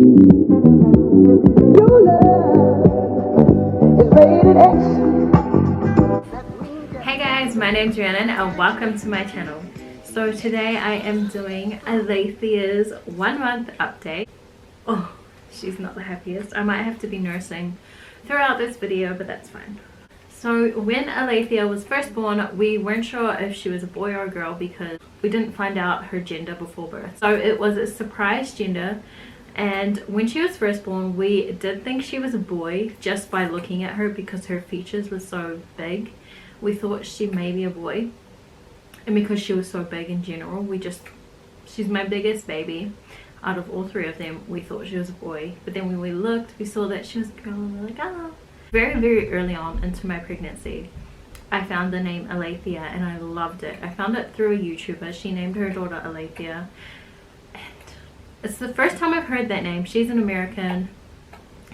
Your love is rated X. Hey guys, my name's Rhiannon and welcome to my channel. So today I am doing Alethea's 1 month update. Oh, she's not the happiest. I might have to be nursing throughout this video, but that's fine. So when Alethea was first born, we weren't sure if she was a boy or a girl because we didn't find out her gender before birth. So it was a surprise gender, and when she was first born we did think she was a boy just by looking at her because her features were so big. We thought she may be a boy, and because she was so big in general, she's my biggest baby out of all 3 of them. We thought she was a boy, but then when we looked we saw that she was a girl and we're like, oh. Very early on into my pregnancy I found the name Aletheia and I loved it. I found it through a YouTuber. She named her daughter Aletheia, and it's the first time I've heard that name. She's an American.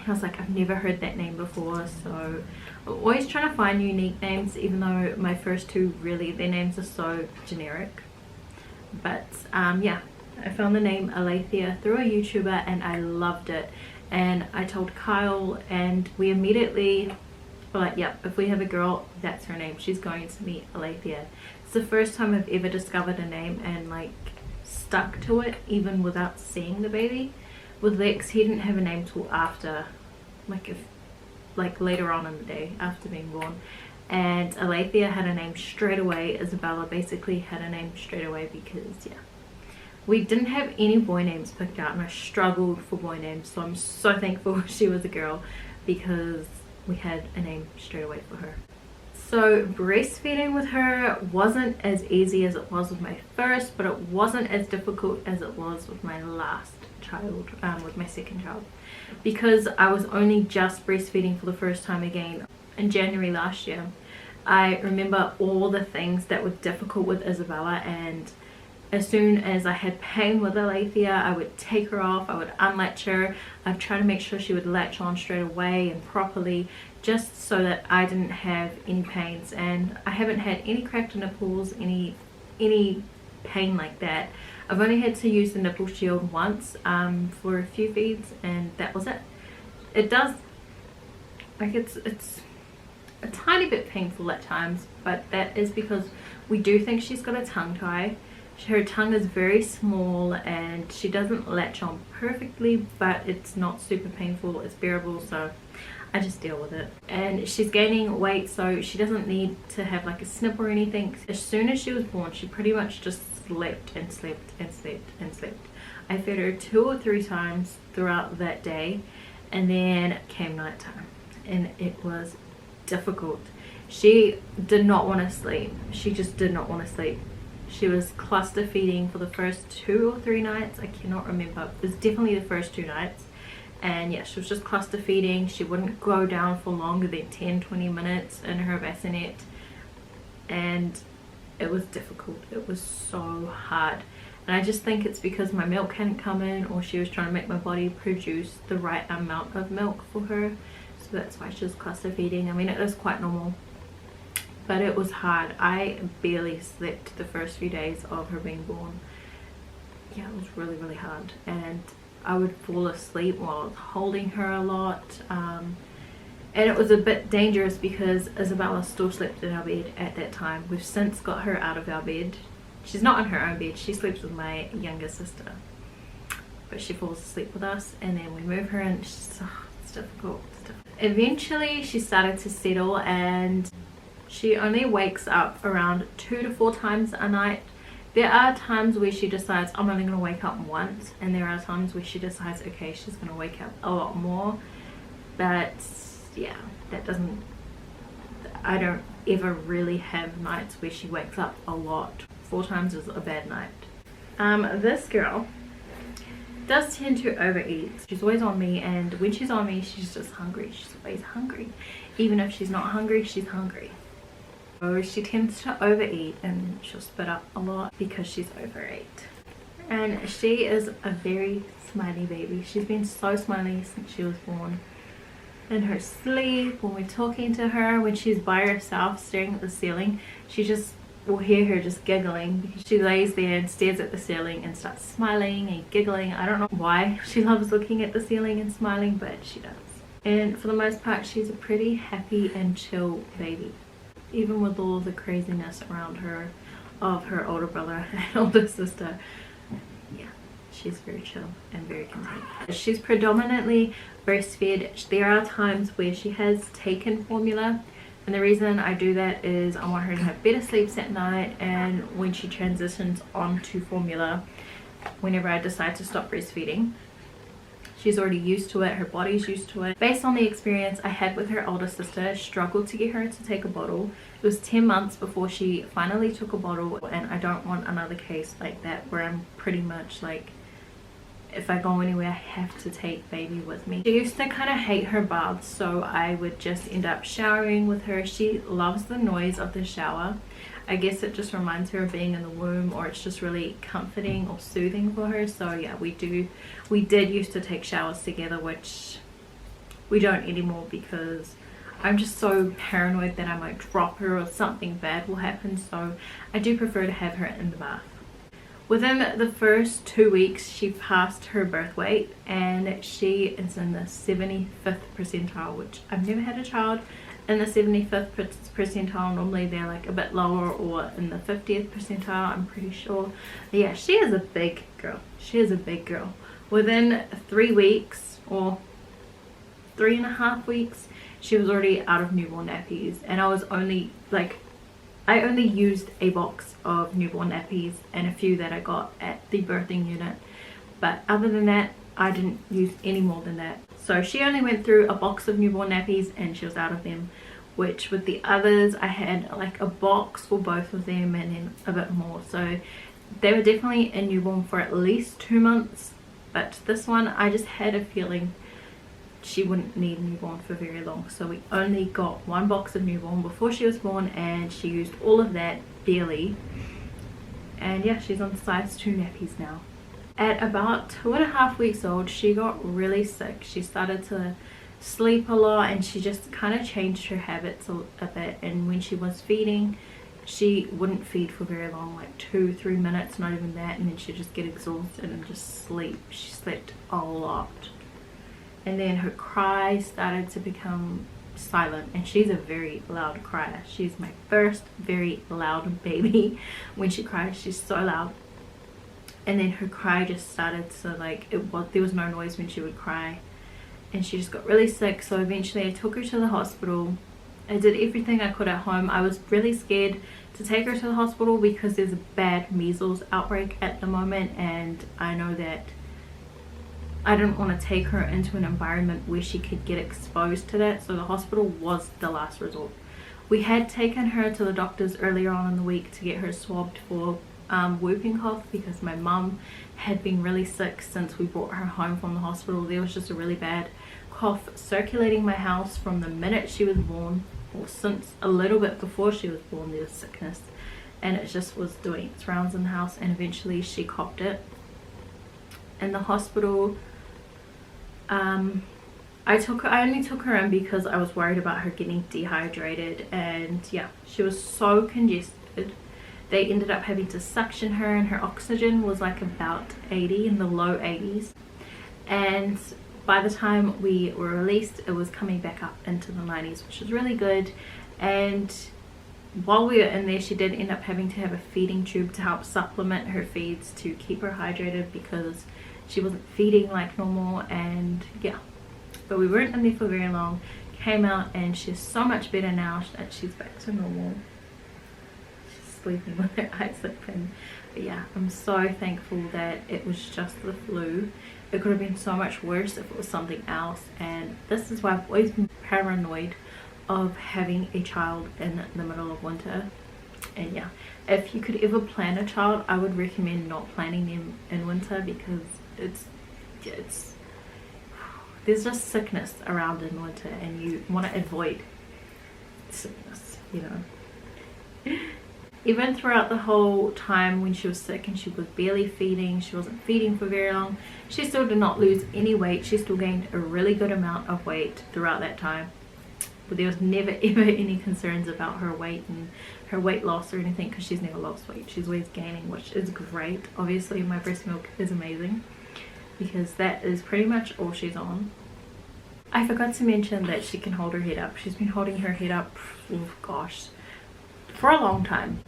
I was like, I've never heard that name before, so I'm always trying to find unique names, even though my first 2 really, their names are so generic. But yeah, I found the name Aletheia through a YouTuber and I loved it. And I told Kyle and we immediately were like, yep, if we have a girl, that's her name. She's going to be Aletheia. It's the first time I've ever discovered a name and like stuck to it even without seeing the baby. With Lex, he didn't have a name till after, like later on in the day after being born. And Aletheia had a name straight away. Isabella basically had a name straight away because, yeah, we didn't have any boy names picked out and I struggled for boy names, so I'm so thankful she was a girl because we had a name straight away for her. So breastfeeding with her wasn't as easy as it was with my first, but it wasn't as difficult as it was with my last child, with my second child, because I was only just breastfeeding for the first time again in January last year. I remember all the things that were difficult with Isabella, and as soon as I had pain with Aletheia, I would take her off, I would unlatch her, I'd try to make sure she would latch on straight away and properly, just so that I didn't have any pains. And I haven't had any cracked nipples, any pain like that. I've only had to use the nipple shield once for a few feeds, and that was it. It does, like, it's a tiny bit painful at times, but that is because we do think she's got a tongue tie. Her tongue is very small and she doesn't latch on perfectly, but it's not super painful, it's bearable, so I just deal with it. And she's gaining weight, so she doesn't need to have like a snip or anything. As soon as she was born, she pretty much just slept and slept and slept and slept. I fed her 2 or 3 times throughout that day, and then came nighttime and it was difficult. She did not want to sleep. She just did not want to sleep. She was cluster feeding for the first 2 or 3 nights. I cannot remember. It was definitely the first 2 nights. And yeah, she was just cluster feeding. She wouldn't go down for longer than 10-20 minutes in her bassinet. And it was difficult. It was so hard. And I just think it's because my milk hadn't come in, or she was trying to make my body produce the right amount of milk for her. So that's why she was cluster feeding. I mean, it is quite normal, but it was hard. I barely slept the first few days of her being born. Yeah, it was really hard, and I would fall asleep while I was holding her a lot, and it was a bit dangerous because Isabella still slept in our bed at that time. We've since got her out of our bed. She's not in her own bed, she sleeps with my younger sister, but she falls asleep with us, and then we move her and it's difficult. Eventually she started to settle, and she only wakes up around 2 to 4 times a night. There are times where she decides, I'm only going to wake up once, and there are times where she decides, okay, she's going to wake up a lot more. But yeah, that doesn't, I don't ever really have nights where she wakes up a lot. 4 times is a bad night. This girl does tend to overeat. She's always on me, and when she's on me, she's just hungry. She's always hungry. Even if she's not hungry, she's hungry. So she tends to overeat and she'll spit up a lot because she's overate. And she is a very smiley baby. She's been so smiley since she was born. In her sleep, when we're talking to her, when she's by herself staring at the ceiling, she just will hear her just giggling because she lays there and stares at the ceiling and starts smiling and giggling. I don't know why she loves looking at the ceiling and smiling, but she does. And for the most part, she's a pretty happy and chill baby, even with all the craziness around her of her older brother and older sister. Yeah, she's very chill and very content. She's predominantly breastfed. There are times where she has taken formula, and the reason I do that is I want her to have better sleeps at night, and when she transitions onto formula, whenever I decide to stop breastfeeding, she's already used to it, her body's used to it. Based on the experience I had with her older sister, I struggled to get her to take a bottle. It was 10 months before she finally took a bottle, and I don't want another case like that where I'm pretty much like, if I go anywhere I have to take baby with me. She used to kind of hate her baths, so I would just end up showering with her. She loves the noise of the shower. I guess it just reminds her of being in the womb, or it's just really comforting or soothing for her. So yeah, we did used to take showers together, which we don't anymore because I'm just so paranoid that I might drop her or something bad will happen. So I do prefer to have her in the bath. Within the first 2 weeks, she passed her birth weight, and she is in the 75th percentile, which I've never had a child in the 75th percentile. Normally they're like a bit lower, or in the 50th percentile, I'm pretty sure. But yeah, she is a big girl. She is a big girl. Within 3 weeks, or 3.5 weeks, she was already out of newborn nappies, and I only used a box of newborn nappies and a few that I got at the birthing unit, but other than that I didn't use any more than that. So she only went through a box of newborn nappies and she was out of them, which with the others I had like a box for both of them and then a bit more. So they were definitely in newborn for at least 2 months, but this one I just had a feeling she wouldn't need newborn for very long, so we only got 1 box of newborn before she was born, and she used all of that barely. And yeah, she's on size 2 nappies now. At about 2.5 weeks old, she got really sick. She started to sleep a lot, and she just kind of changed her habits a bit. And when she was feeding, she wouldn't feed for very long, like 2-3 minutes, not even that, and then she'd just get exhausted and just sleep. She slept a lot. And then her cry started to become silent, and she's a very loud crier. She's my first very loud baby. When she cries, she's so loud. And then her cry just started to there was no noise when she would cry, and she just got really sick. So eventually I took her to the hospital. I did everything I could at home. I was really scared to take her to the hospital because there's a bad measles outbreak at the moment, and I know that I didn't want to take her into an environment where she could get exposed to that, so the hospital was the last resort. We had taken her to the doctors earlier on in the week to get her swabbed for whooping cough, because my mum had been really sick since we brought her home from the hospital. There was just a really bad cough circulating my house from the minute she was born, or since a little bit before she was born. There was sickness, and it just was doing its rounds in the house, and eventually she copped it. In the hospital, I only took her in because I was worried about her getting dehydrated, and yeah, she was so congested. They ended up having to suction her, and her oxygen was like about 80, in the low 80s, and by the time we were released it was coming back up into the 90s, which was really good. And while we were in there, she did end up having to have a feeding tube to help supplement her feeds to keep her hydrated, because she wasn't feeding like normal. And yeah, but we weren't in there for very long. Came out, and she's so much better now that she's back to normal. She's sleeping with her eyes open. But yeah, I'm so thankful that it was just the flu. It could have been so much worse if it was something else, and this is why I've always been paranoid of having a child in the middle of winter. And yeah, if you could ever plan a child, I would recommend not planning them in winter, because there's just sickness around in winter, and you want to avoid sickness, you know. Even throughout the whole time when she was sick and she was barely feeding, she wasn't feeding for very long, she still did not lose any weight. She still gained a really good amount of weight throughout that time. But there was never ever any concerns about her weight and her weight loss or anything, because she's never lost weight. She's always gaining, which is great. Obviously my breast milk is amazing because that is pretty much all she's on. I forgot to mention that she can hold her head up. She's been holding her head up, oh gosh, for a long time.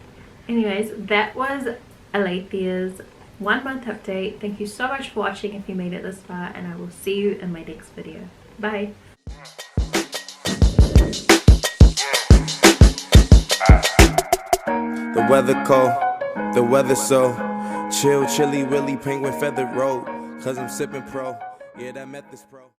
Anyways, that was Alethea's 1 month update. Thank you so much for watching if you made it this far, and I will see you in my next video. Bye. The weather cold, the weather so chill, chilly, willy, penguin feathered road. Cause I'm sipping pro, yeah, that Meth is pro.